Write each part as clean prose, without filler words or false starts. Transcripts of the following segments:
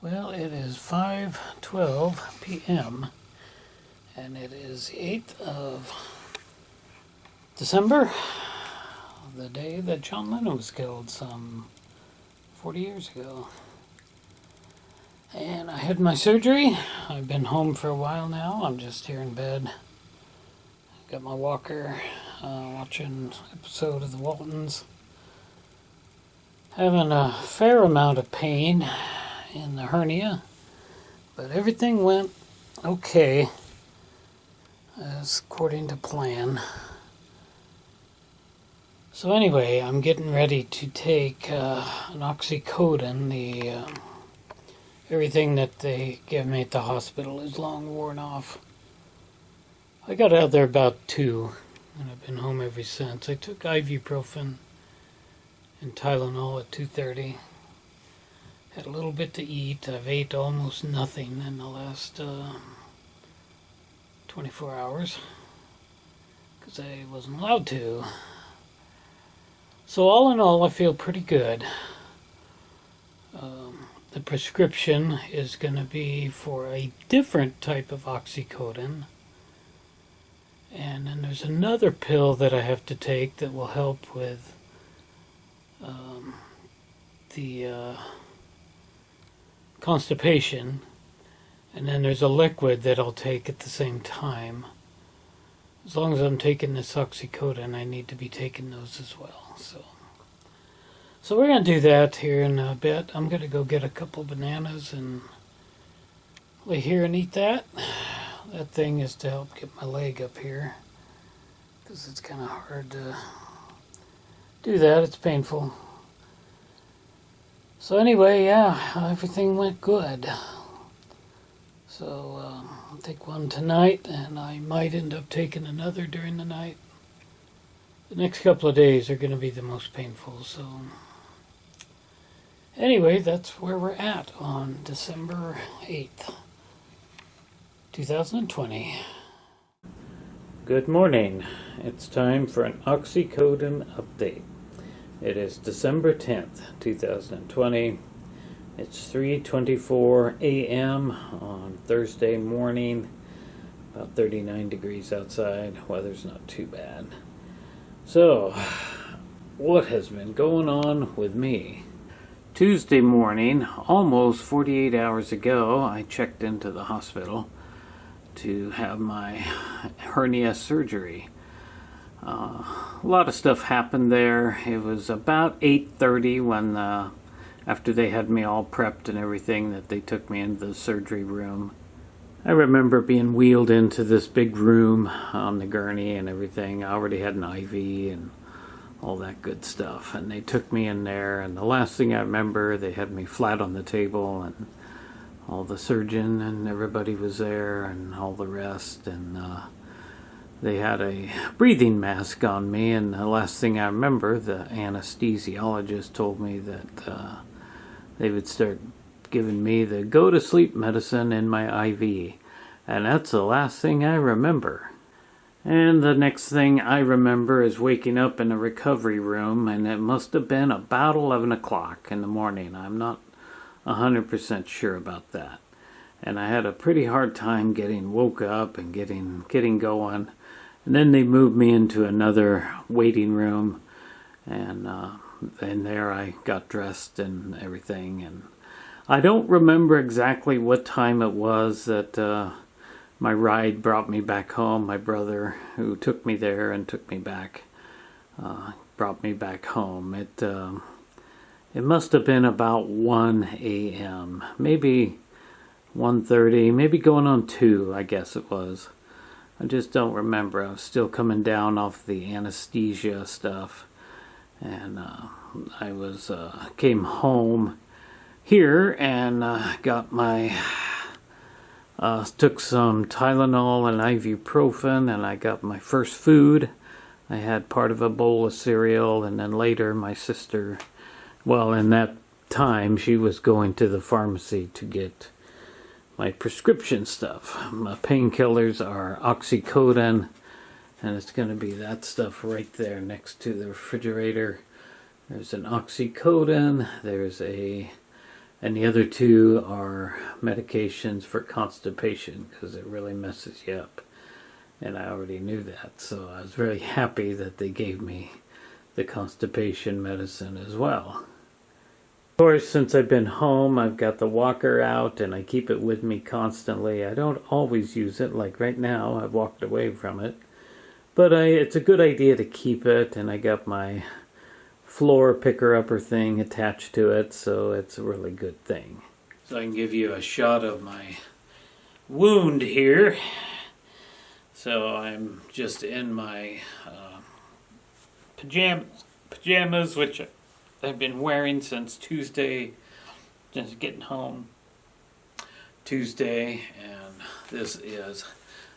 Well, it is 5:12 p.m. and it is the 8th of December, the day that John Lennon was killed some 40 years ago. And I had my surgery. I've been home for a while now. I'm just here in bed. Got my walker, watching an episode of The Waltons. Having a fair amount of pain in the hernia, but everything went okay, as according to plan. So anyway, I'm getting ready to take an OXYCODONE. Everything that they give me at the hospital is long worn off. I got out there about 2, and I've been home ever since. I took ibuprofen and Tylenol at 2:30. Had a little bit to eat. I've ate almost nothing in the last 24 hours because I wasn't allowed to. So all in all, I feel pretty good. The prescription is going to be for a different type of OXYCODONE. And then there's another pill that I have to take that will help with the constipation. And then there's a liquid that I'll take at the same time. As long as I'm taking this OXYCODONE, I need to be taking those as well. So we're going to do that here in a bit. I'm going to go get a couple bananas and lay here and eat that. That thing is to help get my leg up here, because it's kind of hard to do that. It's painful. So anyway, yeah, everything went good. So I'll take one tonight, and I might end up taking another during the night. The next couple of days are going to be the most painful. So anyway, that's where we're at on December 8th. 2020. Good morning. It's time for an OXYCODONE update. It is December 10th, 2020. It's 3:24 a.m. on Thursday morning. About 39 degrees outside. Weather's not too bad. So, what has been going on with me? Tuesday morning, almost 48 hours ago, I checked into the hospital to have my hernia surgery. A lot of stuff happened there. It was about 8:30 when, after they had me all prepped and everything, that they took me into the surgery room. I remember being wheeled into this big room on the gurney and everything. I already had an IV and all that good stuff. And they took me in there, and the last thing I remember, they had me flat on the table, and all the surgeon and everybody was there and all the rest, and they had a breathing mask on me, and the last thing I remember, the anesthesiologist told me that they would start giving me the go-to-sleep medicine in my IV, and that's the last thing I remember. And the next thing I remember is waking up in a recovery room, and it must have been about 11 o'clock in the morning. I'm not 100% sure about that. And I had a pretty hard time getting woke up and getting going. And then they moved me into another waiting room, and there I got dressed and everything. And I don't remember exactly what time it was that my ride brought me back home. My brother, who took me there and took me back, brought me back home. It must have been about 1 a.m., maybe 1:30, maybe going on 2, I guess it was. I just don't remember. I was still coming down off the anesthesia stuff, and I came home here and got my took some Tylenol and ibuprofen, and I got my first food. I had part of a bowl of cereal, and then later my sister, well, in that time, she was going to the pharmacy to get my prescription stuff. My painkillers are OXYCODONE, and it's going to be that stuff right there next to the refrigerator. There's an OXYCODONE, there's a And the other two are medications for constipation because it really messes you up. And I already knew that, so I was very happy that they gave me the constipation medicine as well. Of course, since I've been home, I've got the walker out and I keep it with me constantly. I don't always use it, like right now I've walked away from it. But it's a good idea to keep it, and I got my floor picker-upper thing attached to it, so it's a really good thing. So I can give you a shot of my wound here. So I'm just in my pajamas, which I've been wearing since Tuesday, just getting home Tuesday, and this is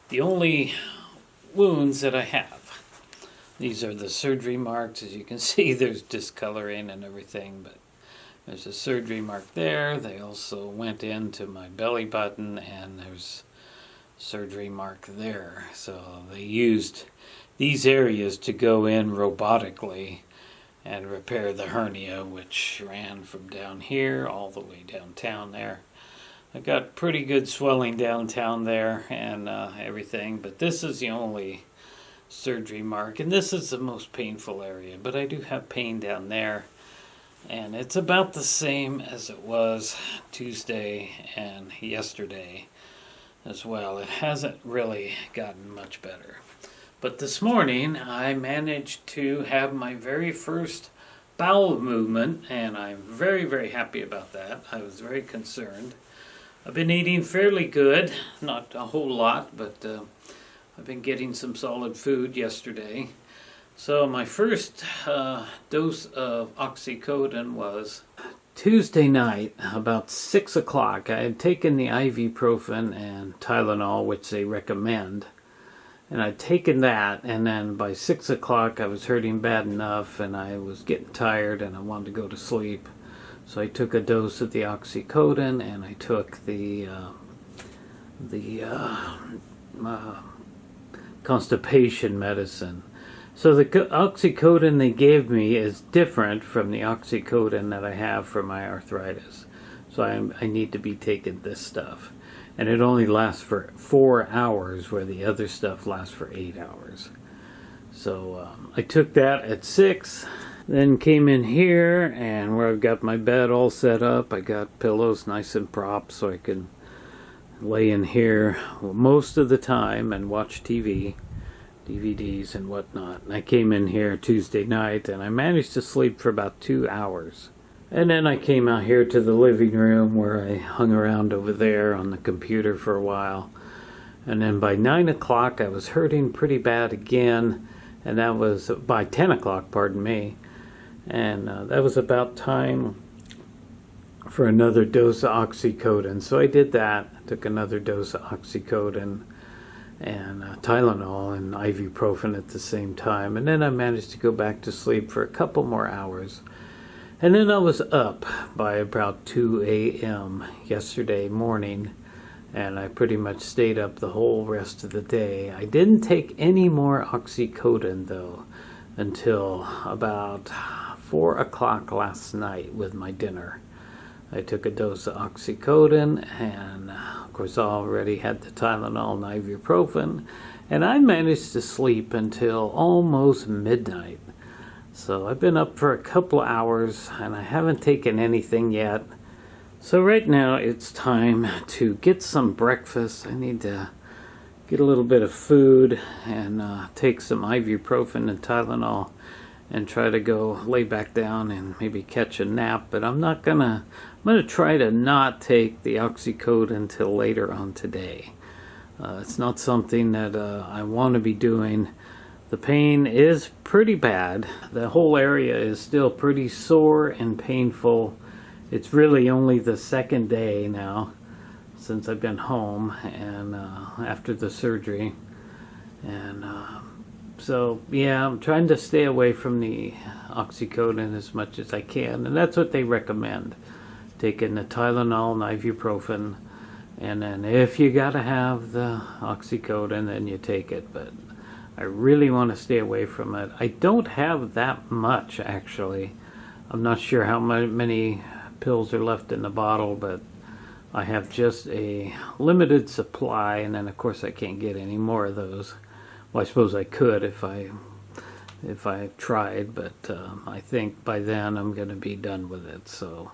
the only wounds that I have. These are the surgery marks. As you can see, there's discoloring and everything, but there's a surgery mark there. They also went into my belly button, and there's surgery mark there. So they used these areas to go in robotically and repair the hernia, which ran from down here all the way downtown there. I got pretty good swelling downtown there and everything, but this is the only surgery mark, and this is the most painful area, but I do have pain down there, and it's about the same as it was Tuesday and yesterday as well. It hasn't really gotten much better. But this morning I managed to have my very first bowel movement, and I'm very, very happy about that. I was very concerned. I've been eating fairly good, not a whole lot, but I've been getting some solid food yesterday. So my first dose of oxycodone was Tuesday night, about 6 o'clock. I had taken the ibuprofen and Tylenol, which they recommend. And I'd taken that, and then by 6 o'clock I was hurting bad enough, and I was getting tired, and I wanted to go to sleep. So I took a dose of the oxycodone, and I took the constipation medicine. So the oxycodone they gave me is different from the oxycodone that I have for my arthritis. So I need to be taking this stuff. And it only lasts for 4 hours, where the other stuff lasts for 8 hours. So I took that at 6, then came in here, and where I've got my bed all set up, I got pillows nice and propped so I can lay in here most of the time and watch TV, DVDs and whatnot. And I came in here Tuesday night, and I managed to sleep for about 2 hours. And then I came out here to the living room, where I hung around over there on the computer for a while. And then by 9 o'clock I was hurting pretty bad again, and that was by 10 o'clock, pardon me. And that was about time for another dose of oxycodone. So I did that, took another dose of oxycodone and Tylenol and ibuprofen at the same time. And then I managed to go back to sleep for a couple more hours. And then I was up by about 2 a.m. yesterday morning, and I pretty much stayed up the whole rest of the day. I didn't take any more oxycodone, though, until about 4 o'clock last night with my dinner. I took a dose of oxycodone, and of course I already had the Tylenol and ibuprofen, and I managed to sleep until almost midnight. So I've been up for a couple hours, and I haven't taken anything yet. So right now it's time to get some breakfast. I need to get a little bit of food and take some ibuprofen and Tylenol and try to go lay back down and maybe catch a nap. But I'm gonna try to not take the oxycodone until later on today. It's not something that I want to be doing. The pain is pretty bad. The whole area is still pretty sore and painful. It's really only the second day now since I've been home and after the surgery. And so, yeah, I'm trying to stay away from the oxycodone as much as I can. And that's what they recommend. Taking the Tylenol and ibuprofen. And then if you gotta have the oxycodone, then you take it. But I really want to stay away from it. I don't have that much, actually. I'm not sure how many pills are left in the bottle, but I have just a limited supply, and then of course I can't get any more of those. Well, I suppose I could if I tried, but I think by then I'm going to be done with it. So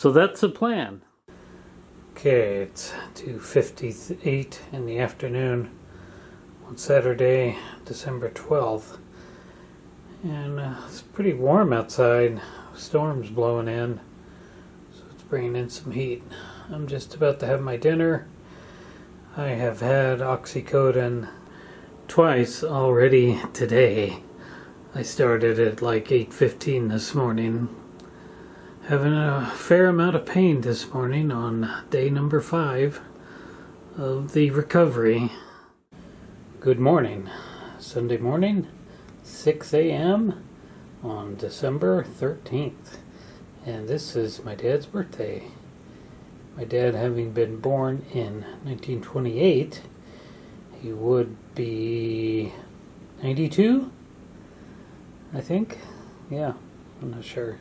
that's the plan. Okay, it's 2:58 in the afternoon on Saturday, December 12th, and it's pretty warm outside. Storm's blowing in, so it's bringing in some heat. I'm just about to have my dinner. I have had OXYCODONE twice already today. I started at like 8:15 this morning. Having a fair amount of pain this morning on day number 5 of the recovery. Good morning. Sunday morning, 6 a.m. on December 13th. And this is my dad's birthday. My dad, having been born in 1928, he would be 92, I think. Yeah, I'm not sure.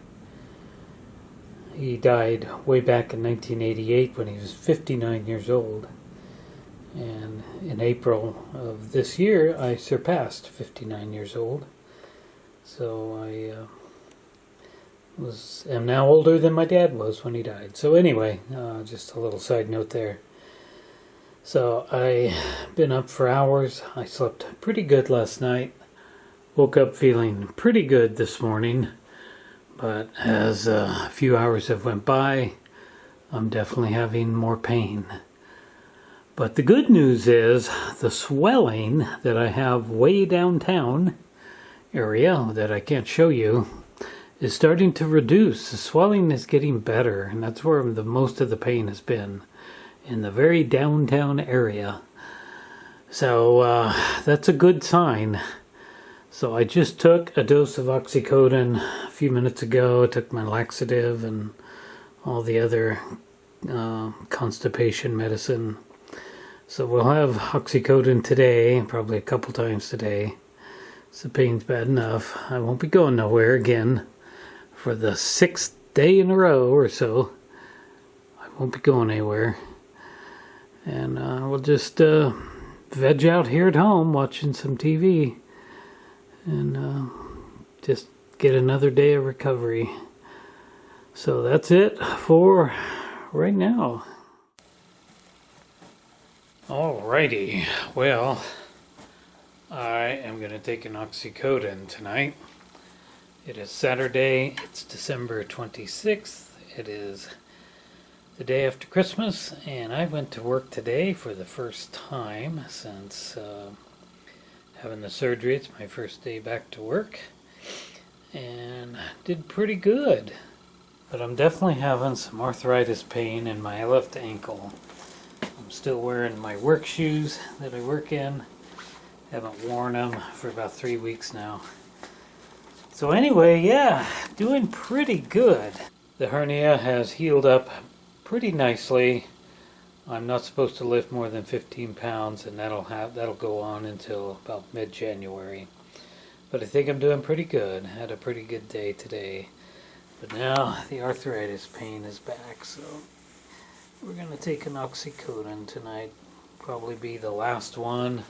He died way back in 1988 when he was 59 years old. And in April of this year, I surpassed 59 years old. So I am now older than my dad was when he died. So anyway, just a little side note there. So I've been up for hours. I slept pretty good last night. Woke up feeling pretty good this morning. But as a few hours have went by, I'm definitely having more pain. But the good news is the swelling that I have way downtown area that I can't show you is starting to reduce. The swelling is getting better, and that's where the most of the pain has been, in the very downtown area. So that's a good sign. So I just took a dose of OXYCODONE a few minutes ago. I took my laxative and all the other constipation medicine. So we'll have OXYCODONE today, probably a couple times today. So the pain's bad enough. I won't be going nowhere again for the 6th day in a row or so. I won't be going anywhere. And we'll just veg out here at home watching some TV. And just get another day of recovery. So that's it for right now. Alrighty, well, I am going to take an OXYCODONE tonight. It is Saturday, it's December 26th, it is the day after Christmas, and I went to work today for the first time since having the surgery. It's my first day back to work, and did pretty good. But I'm definitely having some arthritis pain in my left ankle. I'm still wearing my work shoes that I work in. Haven't worn them for about 3 weeks now. So anyway, yeah, doing pretty good. The hernia has healed up pretty nicely. I'm not supposed to lift more than 15 pounds, and that'll go on until about mid-January. But I think I'm doing pretty good. Had a pretty good day today. But now the arthritis pain is back, so we're going to take an OXYCODONE tonight. Probably be the last one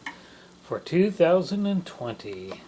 for 2020.